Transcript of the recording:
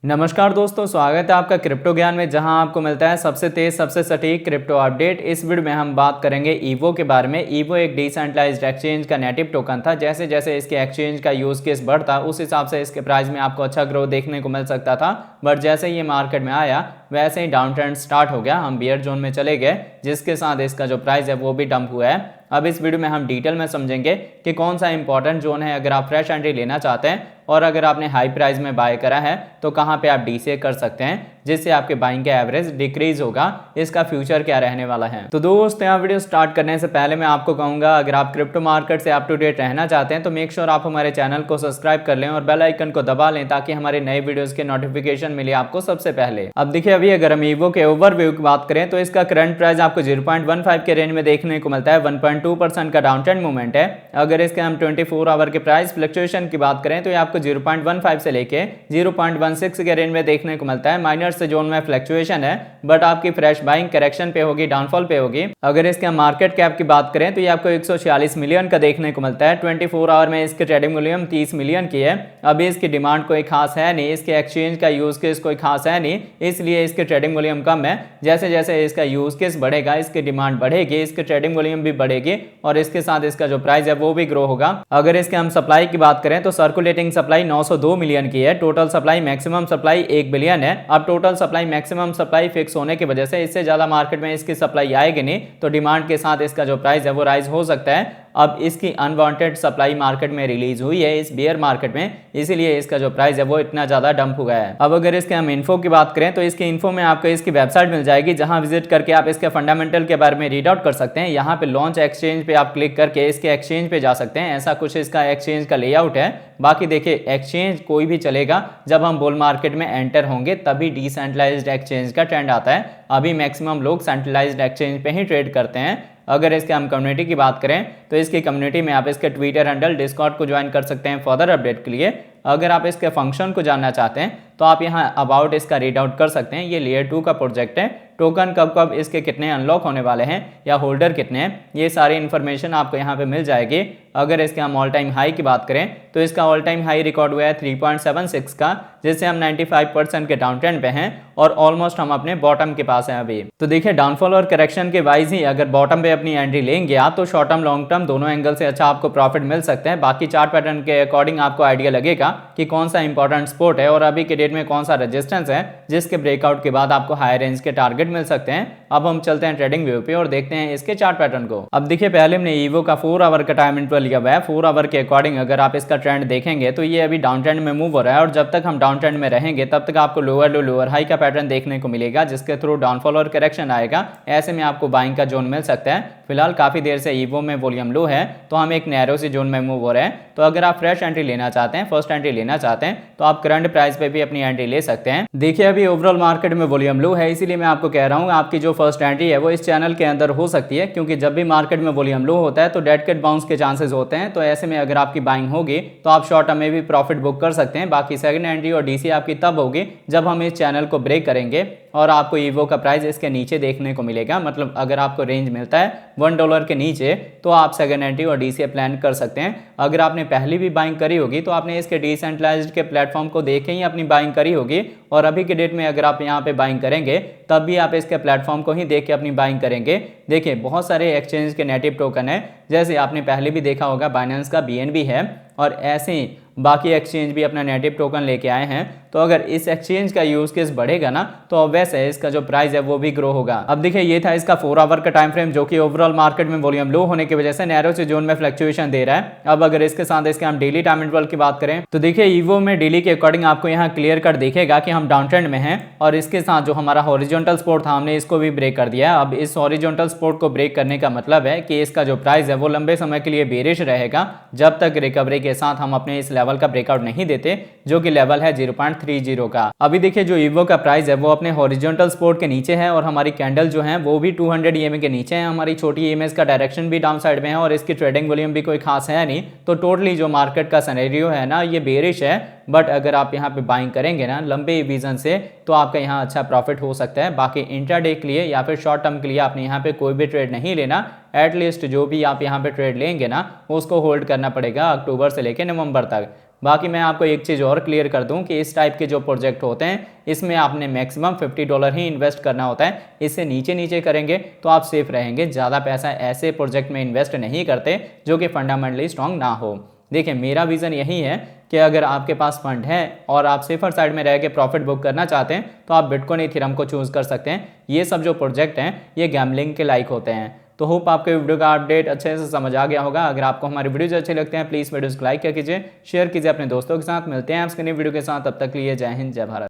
नमस्कार दोस्तों, स्वागत है आपका क्रिप्टो ज्ञान में, जहां आपको मिलता है सबसे तेज सबसे सटीक क्रिप्टो अपडेट। इस वीडियो में हम बात करेंगे ईवो के बारे में। ईवो एक डिसेंट्रलाइज्ड एक्सचेंज का नेटिव टोकन था। जैसे जैसे इसके एक्सचेंज का यूज केस बढ़ता, उस हिसाब से इसके प्राइस में आपको अच्छा ग्रोथ देखने को मिल सकता था। बट जैसे ये मार्केट में आया वैसे ही डाउन ट्रेंड स्टार्ट हो गया, हम बियर जोन में चले गए, जिसके साथ इसका जो प्राइस है वो भी डंप हुआ है। अब इस वीडियो में हम डिटेल में समझेंगे कि कौन सा इंपॉर्टेंट जोन है अगर आप फ्रेश एंट्री लेना चाहते हैं, और अगर आपने हाई प्राइस में बाय करा है तो कहां पे आप डीसीए कर सकते हैं, जिससे आपके बाइंग का एवरेज डिक्रीज होगा। इसका फ्यूचर क्या रहने वाला है। तो दोस्तों, यहाँ वीडियो स्टार्ट करने से पहले मैं आपको कहूंगा, अगर आप क्रिप्टो मार्केट से अप टू डेट रहना चाहते हैं तो मेक श्योर आप हमारे चैनल को सब्सक्राइब कर लें और बेल आइकन को दबा लें, ताकि हमारे नए वीडियोस के नोटिफिकेशन मिले आपको सबसे पहले। अब देखिए, अभी अगर हम ईवो के ओवरव्यू की बात करें तो इसका करंट प्राइस आपको 0.15 के रेंज में देखने को मिलता है। 1.2% का डाउन ट्रेंड मूवमेंट है। अगर इसके हम 24 आवर के प्राइस फ्लक्चुएशन की बात करें तो ये आपको 0.15 से लेके 0.16 के रेंज में देखने को मिलता है। माइनर से जोन में फ्लक्चुएशन है, बट आपकी फ्रेश बाइंग करेक्शन पे होगी, डाउनफॉल पे होगी। अगर इसके मार्केट कैप की बात करें तो ये आपको 146 मिलियन का देखने को मिलता है। 24 आवर में इसकी ट्रेडिंग वॉल्यूम 30 मिलियन की है। अभी इसकी डिमांड कोई खास है नहीं, इसके एक्सचेंज का यूज केस कोई खास है नहीं, इसलिए इसकी ट्रेडिंग वॉल्यूम कम है। जैसे जैसे इसका यूज केस बढ़ेगा, इसकी डिमांड बढ़ेगी, इसकी ट्रेडिंग वॉल्यूम भी बढ़ेगी, और इसके साथ इसका जो प्राइस है वो भी ग्रो होगा। अगर इसके हम सप्लाई की बात करें तो सर्कुलेटिंग सप्लाई 902 मिलियन की है। Total supply maximum supply 1 billion है। अब total supply maximum supply fix होने की वजह से इससे ज्यादा मार्केट में इसकी सप्लाई आएगी नहीं, तो डिमांड के साथ इसका जो प्राइस है वो राइज हो सकता है। अब इसकी अनवांटेड सप्लाई मार्केट में रिलीज हुई है इस बियर मार्केट में, इसीलिए इसका जो प्राइस है वो इतना ज्यादा डंप हो गया है। अब अगर इसके हम इन्फो की बात करें तो इसकी इन्फो में आपको इसकी वेबसाइट मिल जाएगी, जहां विजिट करके आप इसके फंडामेंटल के बारे में रीड आउट कर सकते हैं। यहाँ पे लॉन्च एक्सचेंज पे आप क्लिक करके इसके एक्सचेंज पे जा सकते हैं। ऐसा कुछ इसका एक्सचेंज का लेआउट है। बाकी देखिए, एक्सचेंज कोई भी चलेगा, जब हम बुल मार्केट में एंटर होंगे तभी डिसेंट्रलाइज्ड एक्सचेंज का ट्रेंड आता है। अभी मैक्सिमम लोग सेंट्रलाइज्ड एक्सचेंज पे ही ट्रेड करते हैं। अगर इसके हम कम्युनिटी की बात करें तो इसकी कम्युनिटी में आप इसके ट्विटर हैंडल, डिस्कॉर्ड को ज्वाइन कर सकते हैं फर्दर अपडेट के लिए। अगर आप इसके फंक्शन को जानना चाहते हैं तो आप यहां अबाउट इसका रीड आउट कर सकते हैं। ये लेयर 2 का प्रोजेक्ट है। टोकन कब कब इसके कितने अनलॉक होने वाले हैं या होल्डर कितने हैं, ये सारी इन्फॉर्मेशन आपको यहाँ पे मिल जाएगी। अगर इसके हम ऑल टाइम हाई की बात करें तो इसका ऑल टाइम हाई रिकॉर्ड हुआ है 3.76 का, जिससे हम 95% के डाउन ट्रेंड पे हैं और ऑलमोस्ट हम अपने बॉटम के पास हैं अभी। तो देखिए, डाउनफॉल और करेक्शन के वाइज ही अगर बॉटम पे अपनी एंट्री लेंगे आप तो शॉर्ट टर्म लॉन्ग टर्म दोनों एंगल से अच्छा आपको प्रॉफिट मिल सकते हैं। बाकी चार्ट पैटर्न के अकॉर्डिंग आपको आइडिया लगेगा कि कौन सा इंपॉर्टेंट सपोर्ट है और अभी के डेट में कौन सा रेजिस्टेंस है, जिसके ब्रेकआउट के बाद आपको हाई रेंज के टारगेट मिल सकते हैं। अब हम चलते हैं ट्रेडिंग व्यू पे और देखते हैं इसके चार्ट पैटर्न को। अब देखिए, पहले हमने ईवो का 4 आवर का टाइम इंटरवल लिया हुआ है। 4 आवर के अकॉर्डिंग अगर आप इसका ट्रेंड देखेंगे तो ये अभी डाउन ट्रेंड में मूव हो रहा है, और जब तक हम डाउन ट्रेंड में रहेंगे तब तक आपको लोअर लो लोअर हाई का पैटर्न देखने को मिलेगा, जिसके थ्रू डाउनफॉल और करेक्शन आएगा। ऐसे में आपको बाइंग का जोन मिल सकता है। फिलहाल काफी देर से ईवो में वॉल्यूम लो है, तो हम एक नैरो सी जोन में मूव हो रहे हैं। तो अगर आप फ्रेश एंट्री लेना चाहते हैं, फर्स्ट एंट्री लेना चाहते हैं, तो आप करंट प्राइस पे भी अपनी एंट्री ले सकते हैं। देखिए, अभी ओवरऑल मार्केट में वॉल्यूम लो है, इसीलिए मैं आपको कह रहा हूँ आपकी जो फर्स्ट एंट्री है वो इस चैनल के अंदर हो सकती है, क्योंकि जब भी मार्केट में वॉल्यूम लो होता है तो डेड कैट बाउंस के चांसेस होते हैं। तो ऐसे में अगर आपकी बाइंग होगी तो आप शॉर्ट टर्म में भी प्रॉफिट बुक कर सकते हैं। बाकी सेकंड एंट्री और डीसी आपकी तब होगी जब हम इस चैनल को ब्रेक करेंगे और आपको ईवो का प्राइस इसके नीचे देखने को मिलेगा। मतलब अगर आपको रेंज मिलता है $1 के नीचे तो आप सेकंड एंट्री और डीसी प्लान कर सकते हैं। अगर आपने पहले भी बाइंग करी होगी तो आपने इसके डिसेंट्रलाइज्ड के प्लेटफॉर्म को देखे ही अपनी बाइंग करी होगी, और अभी के डेट में अगर आप यहाँ पे बाइंग करेंगे तब भी आप इसके प्लेटफॉर्म को ही देख के अपनी बाइंग करेंगे। देखिए, बहुत सारे एक्सचेंज के नेटिव टोकन है, जैसे आपने पहले भी देखा होगा बाइनेंस का BNB है, और ऐसे ही बाकी एक्सचेंज भी अपना नेटिव टोकन लेके आए हैं। तो अगर इस एक्सचेंज का यूज केस बढ़ेगा ना तो ऑब्वियस है इसका जो प्राइस है वो भी ग्रो होगा। अब देखिए, ये था इसका 4 आवर का टाइम फ्रेम, जो कि ओवरऑल मार्केट में वॉल्यूम लो होने की वजह से नैरो से जोन में फ्लक्चुएशन दे रहा है। अब अगर इसके साथ इसके हम डेली टाइम इंटरवल की बात करें तो देखिए, ईवो में डेली के अकॉर्डिंग आपको यहाँ क्लियर कट दिखेगा कि हम डाउन ट्रेंड में हैं, और इसके साथ जो हमारा हॉरिजॉन्टल सपोर्ट था हमने इसको भी ब्रेक कर दिया। अब इस हॉरिजॉन्टल सपोर्ट को ब्रेक करने का मतलब है कि इसका जो प्राइस है वो लंबे समय के लिए बेरिश रहेगा, जब तक रिकवरी के साथ हम अपने इस लेवल का ब्रेकआउट नहीं देते, जो कि लेवल है 0.30 का। अभी देखिए, जो ईवो का प्राइस है वो अपने हॉरिजॉन्टल सपोर्ट के नीचे है, और हमारी कैंडल जो है वो भी 200 EMA के नीचे है। हमारी छोटी EMA का डायरेक्शन भी डाउन साइड में है, और इसकी ट्रेडिंग वॉल्यूम भी कोई खास है नहीं। तो टोटली जो मार्केट का सिनेरियो है ना, ये बेरिश है। बट अगर आप यहाँ पे बाइंग करेंगे ना लंबे विजन से, तो आपका यहाँ अच्छा प्रॉफिट हो सकता है। बाकी इंट्राडे के लिए या फिर शॉर्ट टर्म के लिए आपने यहाँ पे कोई भी ट्रेड नहीं लेना। एटलीस्ट जो भी आप यहाँ पे ट्रेड लेंगे ना उसको होल्ड करना पड़ेगा अक्टूबर से लेकर नवंबर तक। बाकी मैं आपको एक चीज़ और क्लियर कर दूं कि इस टाइप के जो प्रोजेक्ट होते हैं इसमें आपने मैक्सिमम $50 ही इन्वेस्ट करना होता है। इससे नीचे नीचे करेंगे तो आप सेफ रहेंगे। ज़्यादा पैसा ऐसे प्रोजेक्ट में इन्वेस्ट नहीं करते जो कि फंडामेंटली स्ट्रांग ना हो। देखिए, मेरा विज़न यही है कि अगर आपके पास फंड है और आप सेफर साइड में रह के प्रॉफिट बुक करना चाहते हैं तो आप बिटकॉइन इथेरियम को चूज़ कर सकते हैं। ये सब जो प्रोजेक्ट हैं ये गैम्बलिंग के लायक होते हैं। तो होप आपको वीडियो का अपडेट अच्छे से समझ आ गया होगा। अगर आपको हमारे वीडियोज अच्छे लगते हैं प्लीज़ वीडियोज़ को लाइक कीजिए, शेयर कीजिए अपने दोस्तों के साथ। मिलते हैं आपसे नई वीडियो के साथ, तब तक के लिए जय हिंद जय भारत।